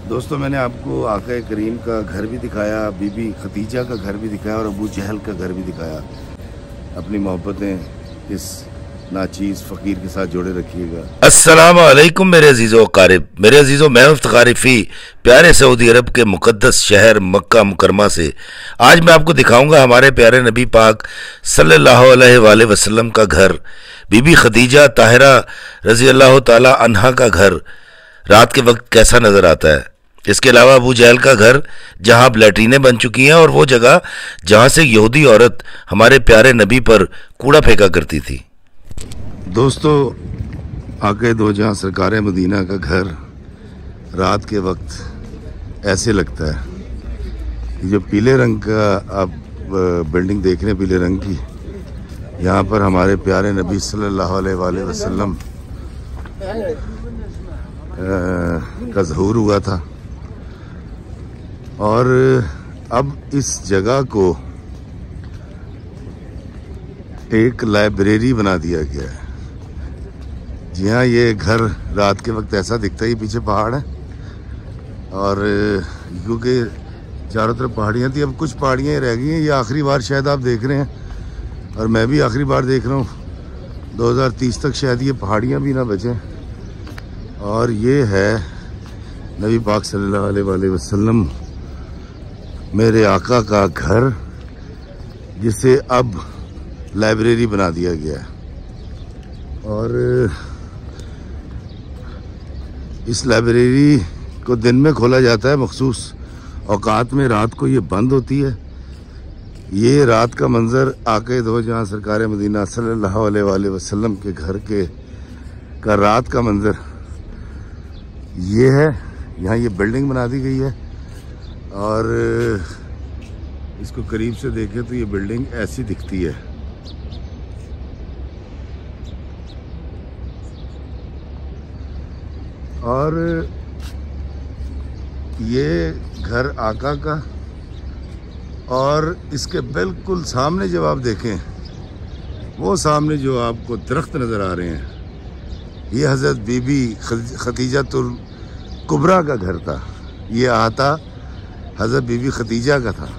दोस्तों, मैंने आपको आका करीम का घर भी दिखाया, बीबी खदीजा का घर भी दिखाया और अबू जहल का घर भी दिखाया। अपनी मोहब्बतें इस नाचीज़ फ़कीर के साथ जोड़े रखिएगा। अस्सलाम वालेकुम मेरे अजीज़ो क़ारिब, मेरे अजीज़ो, मैं इफ्तिखार फ़ी प्यारे सऊदी अरब के मुक़द्दस शहर मक्का मुकरमा से आज मैं आपको दिखाऊंगा हमारे प्यारे नबी पाक सल्लल्लाहु अलैहि वसल्लम का घर, बीबी खदीजा ताहिरा रज़ी अल्लाह ताला अन्हा का घर रात के वक्त कैसा नज़र आता है। इसके अलावा अबू जहल का घर जहां अब लैट्रीनें बन चुकी हैं और वो जगह जहां से यहूदी औरत हमारे प्यारे नबी पर कूड़ा फेंका करती थी। दोस्तों, आका दो जहां सरकार मदीना का घर रात के वक्त ऐसे लगता है। जो पीले रंग का आप बिल्डिंग देख रहे हैं, पीले रंग की, यहाँ पर हमारे प्यारे नबी सल्लल्लाहु अलैहि वसल्लम का ज़हूर हुआ था और अब इस जगह को एक लाइब्रेरी बना दिया गया है। जी हाँ, ये घर रात के वक्त ऐसा दिखता है। ये पीछे पहाड़ है और क्योंकि चारों तरफ पहाड़ियाँ थी, अब कुछ पहाड़ियाँ ही रह गई हैं। ये आखिरी बार शायद आप देख रहे हैं और मैं भी आखिरी बार देख रहा हूँ। 2030 तक शायद ये पहाड़ियाँ भी ना बचें। और ये है नबी पाक सल्लल्लाहु अलैहि वसल्लम, मेरे आका का घर, जिसे अब लाइब्रेरी बना दिया गया है। और इस लाइब्रेरी को दिन में खोला जाता है मखसूस औकात में, रात को ये बंद होती है। ये रात का मंजर आका दो जहां सरकार मदीना सल्लल्लाहु अलैहि वसल्लम के घर के का रात का मंजर ये है। यहाँ ये बिल्डिंग बना दी गई है और इसको करीब से देखें तो ये बिल्डिंग ऐसी दिखती है। और ये घर आका का, और इसके बिल्कुल सामने जब आप देखें, वो सामने जो आपको दरख्त नज़र आ रहे हैं, ये हज़रत बीबी खदीजतुल कुबरा का घर था। ये आता हज़रत बीबी खदीजा का था।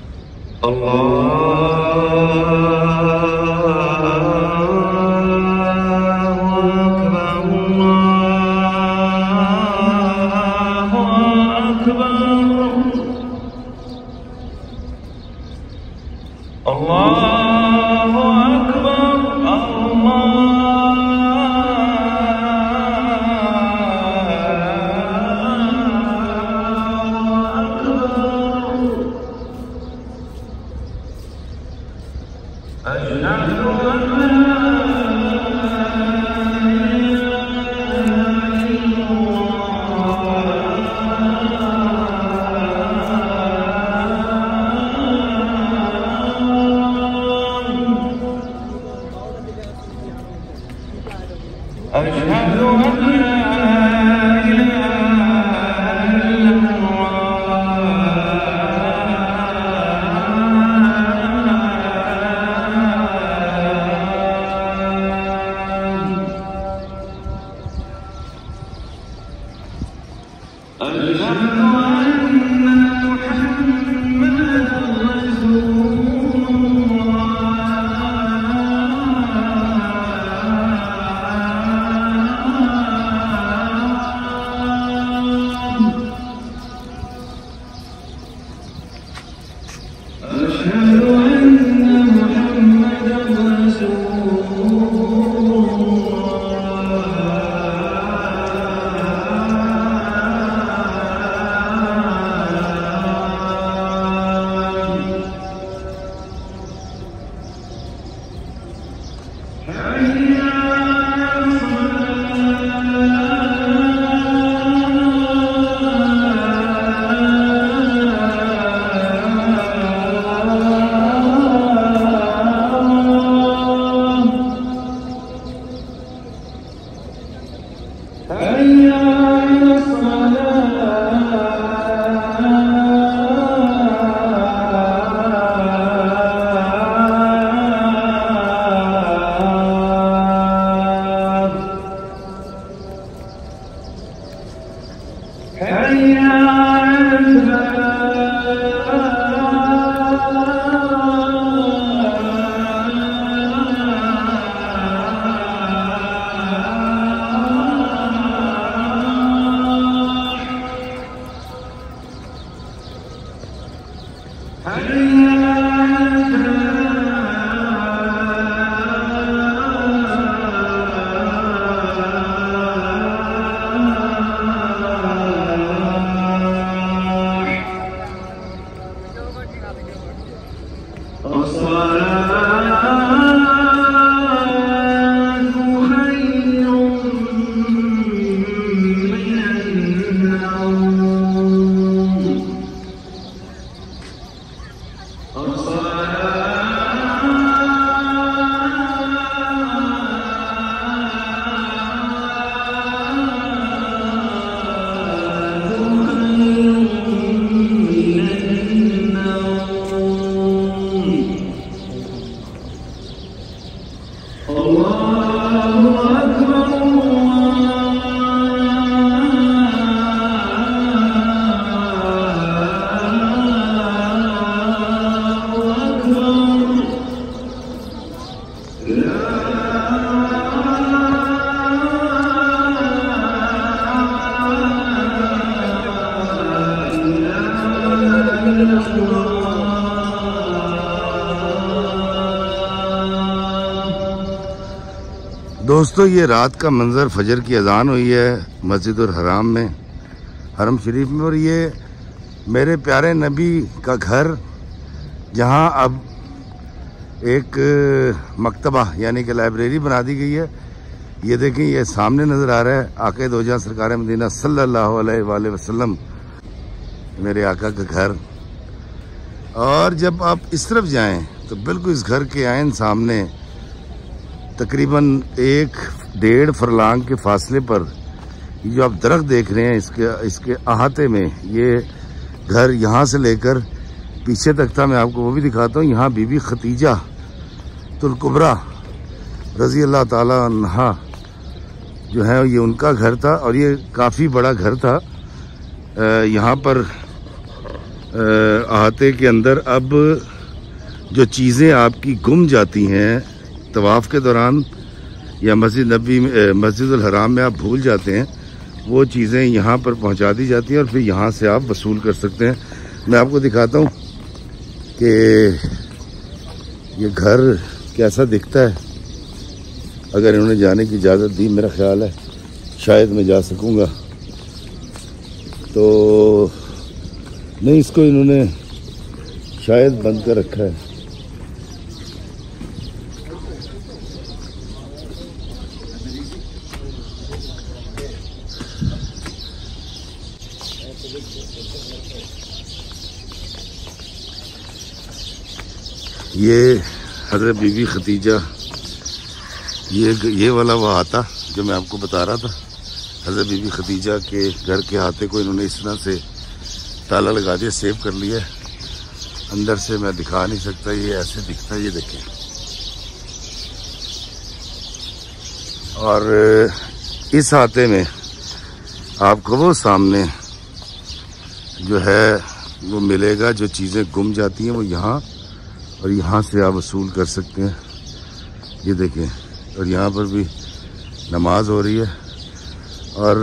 Hey, दोस्तों, ये रात का मंजर, फजर की अजान हुई है मस्जिदुल हराम में, हरम शरीफ में। और ये मेरे प्यारे नबी का घर, जहाँ अब एक मकतबा यानी कि लाइब्रेरी बना दी गई है। ये देखें, ये सामने नज़र आ रहा है आका दो जहां सरकार मदीना सल्लल्लाहु अलैहि वसल्लम, मेरे आका का घर। और जब आप इस तरफ जाएं तो बिल्कुल इस घर के आयन सामने तकरीबन 1-1.5 फरलांग के फासले पर ये जो आप दरख्त देख रहे हैं, इसके अहाते में ये घर यहाँ से लेकर पीछे तक था। मैं आपको वो भी दिखाता हूँ। यहाँ बीबी खतीजा तुल कुबरा रजी अल्लाह ताला अन्हा जो है, ये उनका घर था और ये काफ़ी बड़ा घर था। यहाँ पर अहाते के अंदर अब जो चीज़ें आपकी गुम जाती हैं तवाफ़ के दौरान या मस्जिदुल हराम में आप भूल जाते हैं, वो चीज़ें यहाँ पर पहुँचा दी जाती हैं और फिर यहाँ से आप वसूल कर सकते हैं। मैं आपको दिखाता हूँ कि ये घर कैसा दिखता है। अगर इन्होंने जाने की इजाज़त दी, मेरा ख्याल है शायद मैं जा सकूँगा। तो नहीं, इसको इन्होंने शायद बंद कर रखा है। ये हज़रत बीबी खतीजा, ये वाला वो आता जो मैं आपको बता रहा था। हज़रत बीबी खतीजा के घर के हाथे को इन्होंने इस तरह से ताला लगा दिया, सेव कर लिया। अंदर से मैं दिखा नहीं सकता, ये ऐसे दिखता है, ये देखें। और इस हाथे में आपको वो सामने जो है वो मिलेगा, जो चीज़ें गुम जाती हैं वो यहाँ, और यहाँ से आप वसूल कर सकते हैं। ये देखें, और यहाँ पर भी नमाज हो रही है। और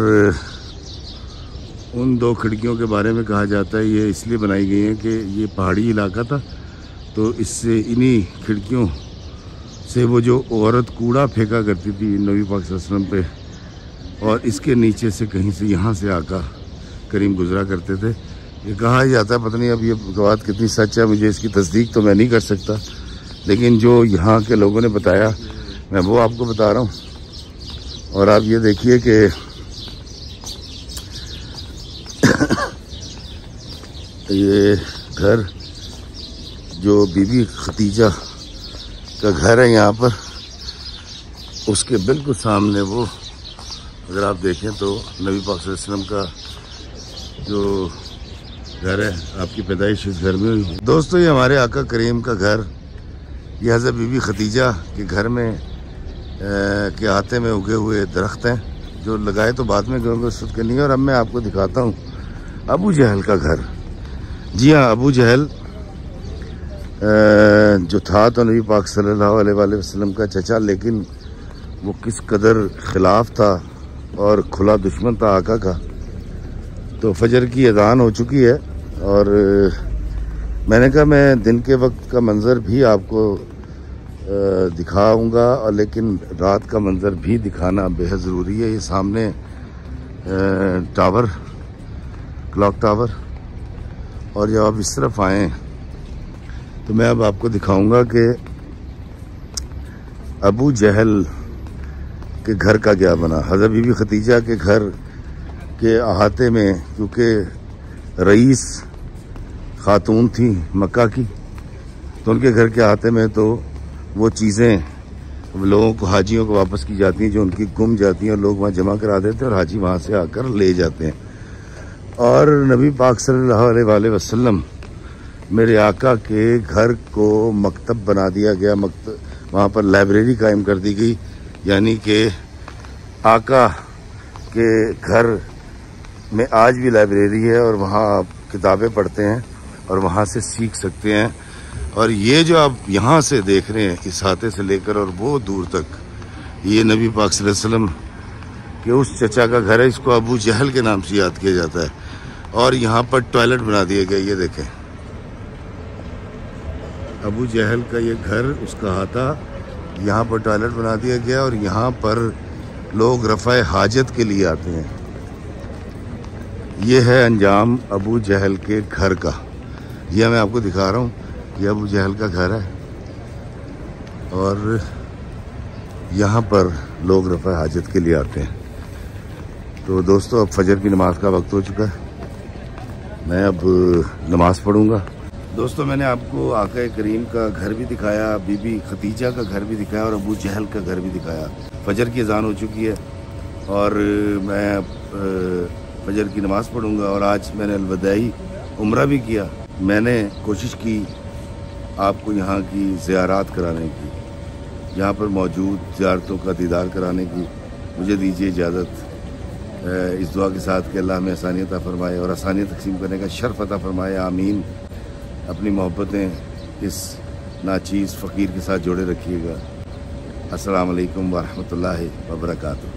उन 2 खिड़कियों के बारे में कहा जाता है ये इसलिए बनाई गई हैं कि ये पहाड़ी इलाका था, तो इससे इन्हीं खिड़कियों से वो जो औरत कूड़ा फेंका करती थी नबी पाक सल्लल्लाहु अलैहि वसल्लम पे, और इसके नीचे से कहीं से यहाँ से आका करीम गुजरा करते थे। ये कहा जाता है, पता नहीं अब ये बात कितनी सच है, मुझे इसकी तस्दीक तो मैं नहीं कर सकता, लेकिन जो यहाँ के लोगों ने बताया मैं वो आपको बता रहा हूँ। और आप ये देखिए कि ये घर जो बीबी खतीजा का घर है यहाँ पर, उसके बिल्कुल सामने वो अगर आप देखें तो नबी पाक सल्लल्लाहु अलैहि वसल्लम का जो घर है, आपकी पैदाइश इस घर में हुई। दोस्तों, ये हमारे आका करीम का घर, ये हज़रत बीबी खतीजा के घर में के हाथे में उगे हुए दरख्त हैं, जो लगाए तो बाद में क्योंकि उस वक्त के नहीं। और अब मैं आपको दिखाता हूँ अबू जहल का घर। जी हाँ, अबू जहल जो था तो नबी पाक सल्लल्लाहु अलैहि वसल्लम का चचा, लेकिन वो किस कदर खिलाफ था और खुला दुश्मन था आका का। तो फजर की अजान हो चुकी है और मैंने कहा मैं दिन के वक्त का मंज़र भी आपको दिखाऊंगा, और लेकिन रात का मंज़र भी दिखाना बेहद ज़रूरी है। ये सामने टावर, क्लॉक टावर, और जब आप इस तरफ आएँ तो मैं अब आपको दिखाऊंगा कि अबू जहल के घर का क्या बना। हज़रत बीबी खदीजा के घर के अहाते में, क्योंकि रईस खातून थी मक्का की, तो उनके घर के अहाते में तो वो चीज़ें लोगों को, हाजियों को वापस की जाती हैं जो उनकी गुम जाती हैं, और लोग वहाँ जमा करा देते हैं और हाजी वहाँ से आकर ले जाते हैं। और नबी पाक सल्लल्लाहु अलैहि वसल्लम, मेरे आका के घर को मकतब बना दिया गया, वहाँ पर लाइब्रेरी कायम कर दी गई, यानी कि आका के घर में आज भी लाइब्रेरी है और वहाँ आप किताबें पढ़ते हैं और वहाँ से सीख सकते हैं। और ये जो आप यहाँ से देख रहे हैं, इस हाथे से लेकर और वो दूर तक, ये नबी पाक सल्लल्लाहु अलैहि वसल्लम के उस चचा का घर है। इसको अबू जहल के नाम से याद किया जाता है। और यहाँ पर टॉयलेट बना दिया गया, ये देखें, अबू जहल का ये घर, उसका हाथा, यहाँ पर टॉयलेट बना दिया गया और यहाँ पर लोग रफ़ा हाजत के लिए आते हैं। ये है अंजाम अबू जहल के घर का। यह मैं आपको दिखा रहा हूँ, यह अबू जहल का घर है और यहाँ पर लोग रफ़ा हाजत के लिए आते हैं। तो दोस्तों, अब फजर की नमाज का वक्त हो चुका है, मैं अब नमाज पढ़ूँगा। दोस्तों, मैंने आपको आका करीम का घर भी दिखाया, बीबी खदीजा का घर भी दिखाया और अबू जहल का घर भी दिखाया। फजर की अजान हो चुकी है और मैं फजर की नमाज़ पढ़ूंगा। और आज मैंने अलवदाई उम्रा भी किया। मैंने कोशिश की आपको यहाँ की ज़ियारत कराने की, यहाँ पर मौजूद ज़ियारतों का दीदार कराने की। मुझे दीजिए इजाज़त, इस दुआ के साथ कि अल्लाह हमें आसानियत अता फरमाए और आसानियत तकसीम करने का शर्फ अता फरमाए, आमीन। अपनी मोहब्बतें इस नाचीज़ फ़कीर के साथ जोड़े रखिएगा। अस्सलाम वालेकुम वरहमतुल्लाहि वबरकातुहू।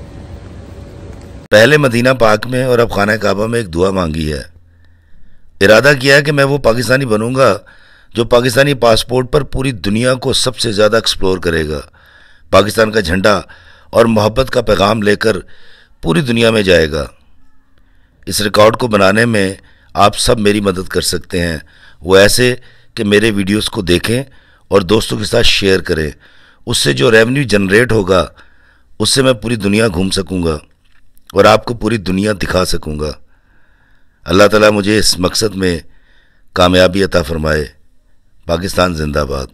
पहले मदीना पाक में और अब खाना काबा में एक दुआ मांगी है। इरादा किया है कि मैं वो पाकिस्तानी बनूंगा जो पाकिस्तानी पासपोर्ट पर पूरी दुनिया को सबसे ज़्यादा एक्सप्लोर करेगा, पाकिस्तान का झंडा और मोहब्बत का पैगाम लेकर पूरी दुनिया में जाएगा। इस रिकॉर्ड को बनाने में आप सब मेरी मदद कर सकते हैं, वो ऐसे कि मेरे वीडियोस को देखें और दोस्तों के साथ शेयर करें। उससे जो रेवेन्यू जनरेट होगा उससे मैं पूरी दुनिया घूम सकूंगा और आपको पूरी दुनिया दिखा सकूंगा। अल्लाह ताला मुझे इस मकसद में कामयाबी अता फरमाए। पाकिस्तान जिंदाबाद।